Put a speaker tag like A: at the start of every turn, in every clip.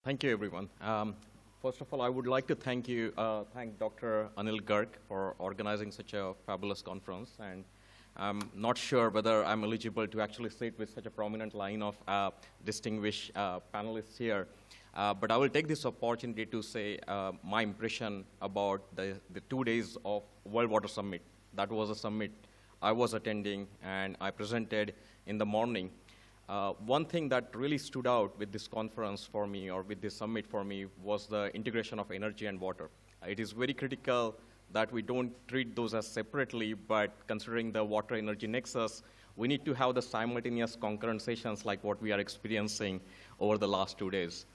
A: Thank you, everyone. First of all, I would like to thank Dr. Anil Garg for organizing such a fabulous conference. And I'm not sure whether I'm eligible to actually sit with such a prominent line of distinguished panelists here. But I will take this opportunity to say my impression about the 2 days of World Water Summit. That was a summit I was attending, and I presented in the morning. One thing that really stood out with this conference for me, or with this summit for me, was the integration of energy and water. It is very critical that we don't treat those as separately, but considering the water-energy nexus, we need to have the simultaneous concurrent sessions like what we are experiencing over the last 2 days.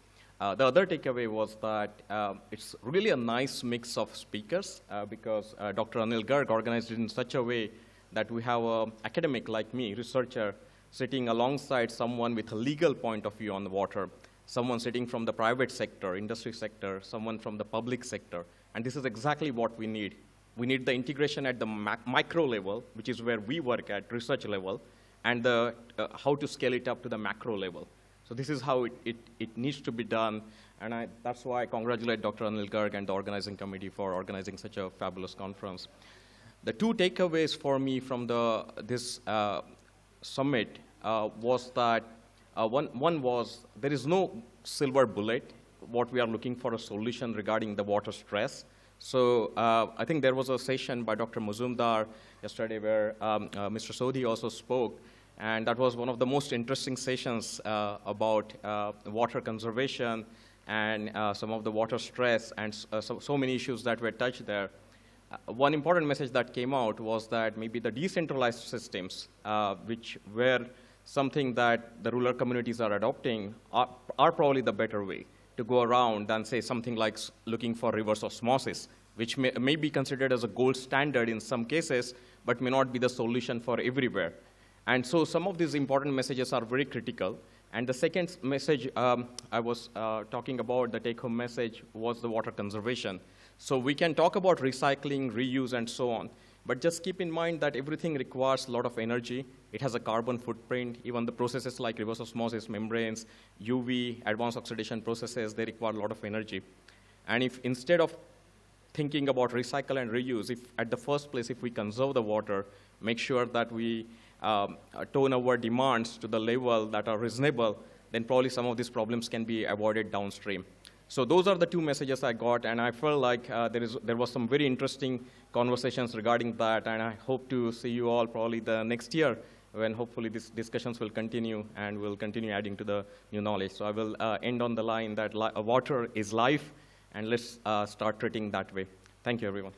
A: The other takeaway was that it's really a nice mix of speakers because Dr. Anil Garg organized it in such a way that we have an academic like me, researcher, sitting alongside someone with a legal point of view on the water, someone sitting from the private sector, industry sector, someone from the public sector. And this is exactly what we need. We need the integration at the micro level, which is where we work at research level, and how to scale it up to the macro level. So this is how it needs to be done. And that's why I congratulate Dr. Anil Garg and the organizing committee for organizing such a fabulous conference. The two takeaways for me from this summit was that one was there is no silver bullet. What we are looking for a solution regarding the water stress. So I think there was a session by Dr. Muzumdar yesterday where Mr. Sodhi also spoke, and that was one of the most interesting sessions about water conservation and some of the water stress and so many issues that were touched there. One important message that came out was that maybe the decentralized systems, which were something that the rural communities are adopting, are probably the better way to go around than, say, something like looking for reverse osmosis, which may be considered as a gold standard in some cases, but may not be the solution for everywhere. And so some of these important messages are very critical. And the second message I was talking about, the take-home message, was the water conservation. So we can talk about recycling, reuse, and so on. But just keep in mind that everything requires a lot of energy. It has a carbon footprint. Even the processes like reverse osmosis, membranes, UV, advanced oxidation processes, they require a lot of energy. And if instead of thinking about recycle and reuse, if at the first place, if we conserve the water, make sure that we tone our demands to the level that are reasonable, then probably some of these problems can be avoided downstream. So those are the two messages I got, and I felt like there was some very interesting conversations regarding that, and I hope to see you all probably the next year when hopefully these discussions will continue and we'll continue adding to the new knowledge. So I will end on the line that water is life, and let's start treating that way. Thank you, everyone.